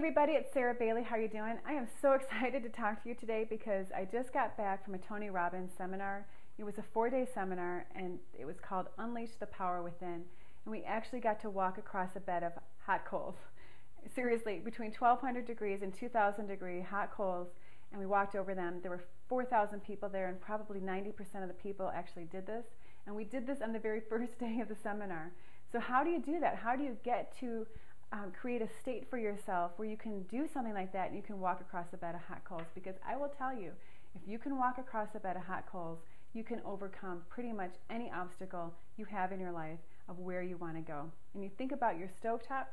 everybody, it's Sarah Bailey. How are you doing? I am so excited to talk to you today because I just got back from a Tony Robbins seminar. It was a 4-day seminar and it was called Unleash the Power Within. And we actually got to walk across a bed of hot coals. Seriously, between 1200 degrees and 2000 degree hot coals, and we walked over them. There were 4,000 people there, and probably 90% of the people actually did this. And we did this on the very first day of the seminar. So how do you do that? How do you get to create a state for yourself where you can do something like that and you can walk across a bed of hot coals? Because I will tell you, if you can walk across a bed of hot coals, you can overcome pretty much any obstacle you have in your life of where you want to go. And you think about your stovetop,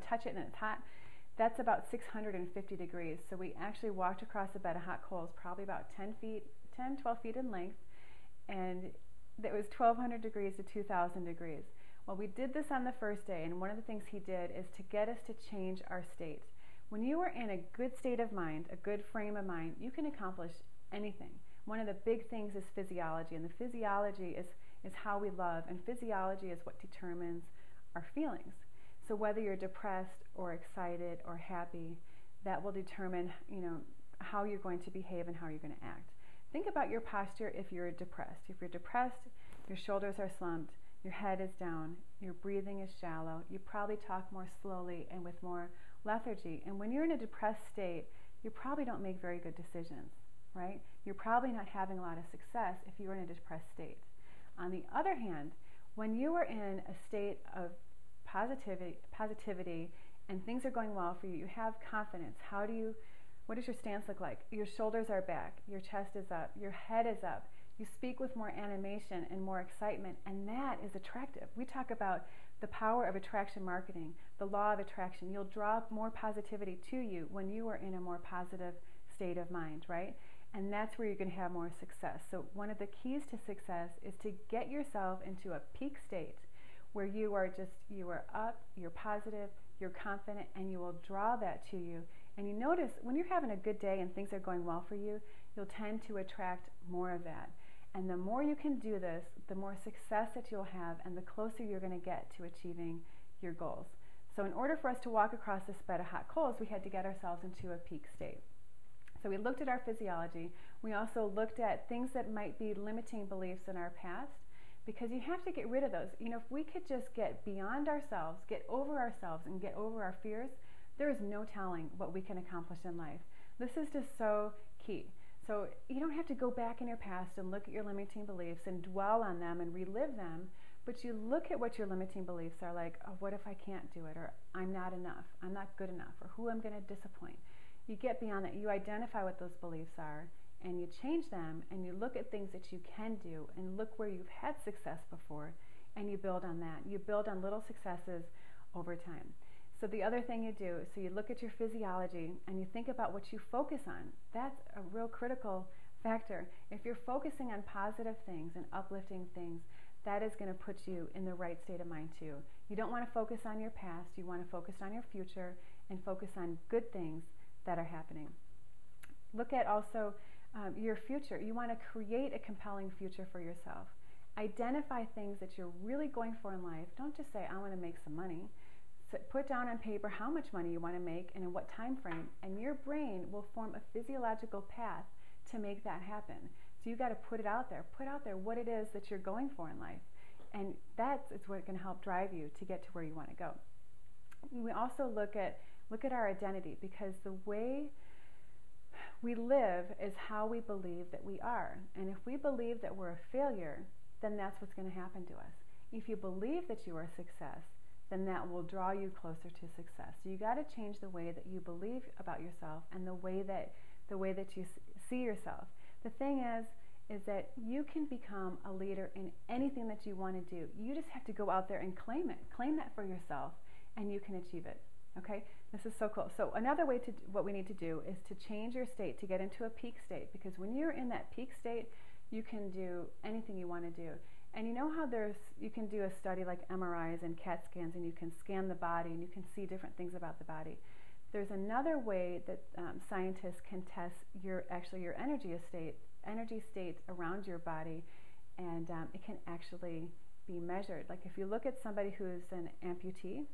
touch it and it's hot. That's about 650 degrees. So we actually walked across a bed of hot coals, probably about 12 feet in length, and it was 1200 degrees to 2000 degrees. Well, we did this on the first day, and one of the things he did is to get us to change our state. When you are in a good state of mind, a good frame of mind, you can accomplish anything. One of the big things is physiology, and the physiology is how we love, and physiology is what determines our feelings. So whether you're depressed or excited or happy, that will determine, how you're going to behave and how you're going to act. Think about your posture if you're depressed. If you're depressed, your shoulders are slumped, your head is down, your breathing is shallow, you probably talk more slowly and with more lethargy. And when you're in a depressed state, you probably don't make very good decisions, right? You're probably not having a lot of success if you're in a depressed state. On the other hand, when you are in a state of positivity and things are going well for you, you have confidence. What does your stance look like? Your shoulders are back, your chest is up, your head is up. You speak with more animation and more excitement, and that is attractive. We talk about the power of attraction marketing, the law of attraction. You'll draw more positivity to you when you are in a more positive state of mind, right? And that's where you're going to have more success. So one of the keys to success is to get yourself into a peak state where you are up, you're positive, you're confident, and you will draw that to you. And you notice when you're having a good day and things are going well for you, you'll tend to attract more of that. And the more you can do this, the more success that you'll have and the closer you're going to get to achieving your goals. So in order for us to walk across this bed of hot coals, we had to get ourselves into a peak state. So we looked at our physiology. We also looked at things that might be limiting beliefs in our past, because you have to get rid of those. If we could just get beyond ourselves, get over ourselves, and get over our fears, there is no telling what we can accomplish in life. This is just so key. So you don't have to go back in your past and look at your limiting beliefs and dwell on them and relive them, but you look at what your limiting beliefs are like. Oh, what if I can't do it? Or I'm not enough, I'm not good enough, or who I'm going to disappoint. You get beyond that. You identify what those beliefs are, and you change them, and you look at things that you can do, and look where you've had success before, and you build on that. You build on little successes over time. So the other thing you do, so you look at your physiology and you think about what you focus on. That's a real critical factor. If you're focusing on positive things and uplifting things, that is going to put you in the right state of mind too. You don't want to focus on your past. You want to focus on your future and focus on good things that are happening. Look at also your future. You want to create a compelling future for yourself. Identify things that you're really going for in life. Don't just say, I want to make some money. So put down on paper how much money you want to make and in what time frame, and your brain will form a physiological path to make that happen. So you got to put it out there. Put out there what it is that you're going for in life, and that's what's going to help drive you to get to where you want to go. We also look at our identity, because the way we live is how we believe that we are. And if we believe that we're a failure, then that's what's going to happen to us. If you believe that you are a success, then that will draw you closer to success. So you got to change the way that you believe about yourself and the way that you see yourself. The thing is that you can become a leader in anything that you want to do. You just have to go out there and claim it. Claim that for yourself, and you can achieve it. Okay, this is so cool. So another way what we need to do is to change your state to get into a peak state, because when you're in that peak state, you can do anything you want to do. And you know how you can do a study like MRIs and CAT scans, and you can scan the body and you can see different things about the body. There's another way that scientists can test your energy state around your body, and it can actually be measured. Like if you look at somebody who's an amputee,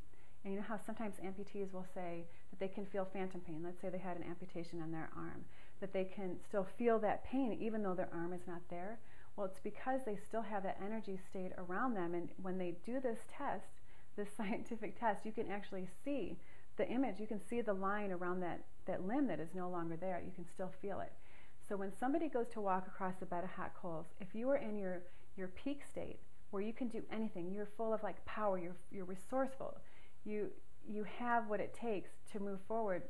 And you know how sometimes amputees will say that they can feel phantom pain. Let's say they had an amputation on their arm, that they can still feel that pain even though their arm is not there. Well, it's because they still have that energy state around them. And when they do this test, this scientific test, you can actually see the image. You can see the line around that limb that is no longer there. You can still feel it. So when somebody goes to walk across a bed of hot coals, if you are in your peak state where you can do anything, you're full of like power, you're resourceful, you have what it takes to move forward,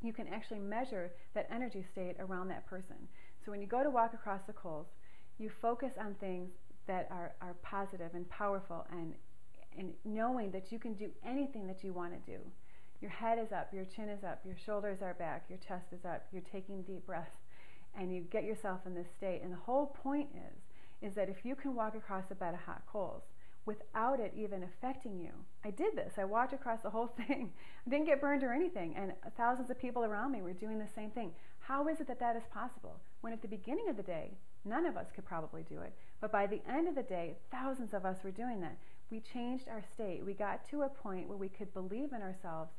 you can actually measure that energy state around that person. So when you go to walk across the coals, you focus on things that are positive and powerful, and knowing that you can do anything that you want to do. Your head is up, your chin is up, your shoulders are back, your chest is up, you're taking deep breaths, and you get yourself in this state. And the whole point is that if you can walk across a bed of hot coals without it even affecting you. I did this. I walked across the whole thing. I didn't get burned or anything, and thousands of people around me were doing the same thing. How is it that that is possible? When at the beginning of the day, none of us could probably do it, but by the end of the day, thousands of us were doing that. We changed our state. We got to a point where we could believe in ourselves,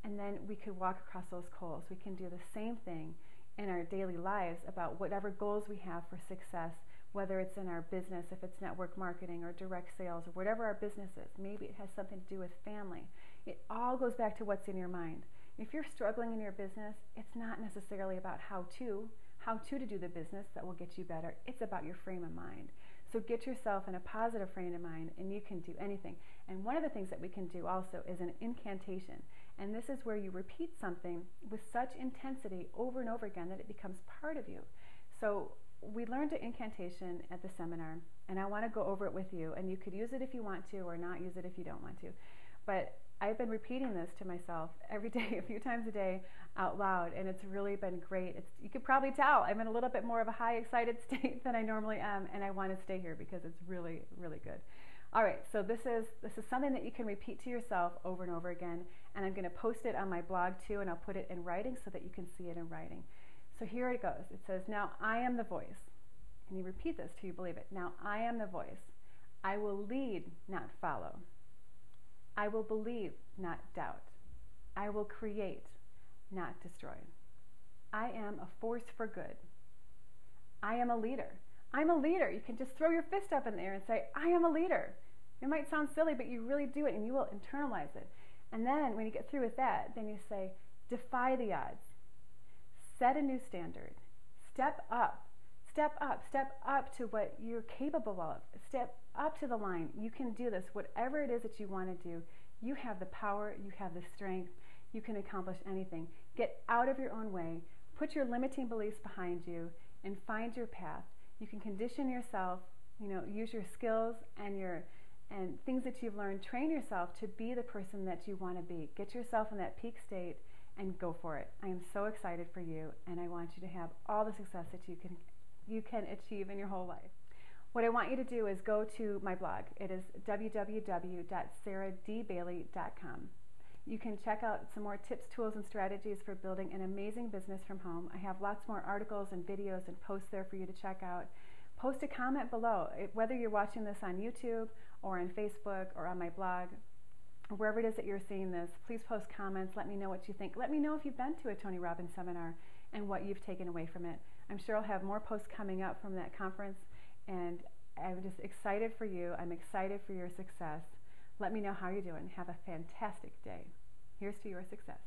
and then we could walk across those coals. We can do the same thing in our daily lives about whatever goals we have for success, whether it's in our business, if it's network marketing or direct sales or whatever our business is. Maybe it has something to do with family. It all goes back to what's in your mind. If you're struggling in your business, it's not necessarily about how to do the business that will get you better. It's about your frame of mind. So get yourself in a positive frame of mind, and you can do anything. And one of the things that we can do also is an incantation. And this is where you repeat something with such intensity over and over again that it becomes part of you. So we learned an incantation at the seminar, and I want to go over it with you. And you could use it if you want to, or not use it if you don't want to. But I've been repeating this to myself every day, a few times a day, out loud, and it's really been great. You could probably tell I'm in a little bit more of a high excited state than I normally am, and I want to stay here because it's really, really good. All right, so this is something that you can repeat to yourself over and over again, and I'm going to post it on my blog too, and I'll put it in writing so that you can see it in writing. So here it goes. It says, now I am the voice. And you repeat this till you believe it. Now I am the voice. I will lead, not follow. I will believe, not doubt. I will create, not destroy. I am a force for good. I am a leader. I'm a leader. You can just throw your fist up in the air and say, I am a leader. It might sound silly, but you really do it, and you will internalize it. And then when you get through with that, then you say, defy the odds. Set a new standard. Step up. Step up. Step up to what you're capable of. Step up to the line. You can do this. Whatever it is that you want to do, you have the power, you have the strength, you can accomplish anything. Get out of your own way. Put your limiting beliefs behind you and find your path. You can condition yourself, use your skills and things that you've learned. Train yourself to be the person that you want to be. Get yourself in that peak state and go for it. I am so excited for you, and I want you to have all the success that you can achieve in your whole life. What I want you to do is go to my blog. It is www.sarahdbailey.com. You can check out some more tips, tools, and strategies for building an amazing business from home. I have lots more articles and videos and posts there for you to check out. Post a comment below, whether you're watching this on YouTube or on Facebook or on my blog, or wherever it is that you're seeing this. Please post comments. Let me know what you think. Let me know if you've been to a Tony Robbins seminar and what you've taken away from it. I'm sure I'll have more posts coming up from that conference, and I'm just excited for you. I'm excited for your success. Let me know how you're doing. Have a fantastic day. Here's to your success.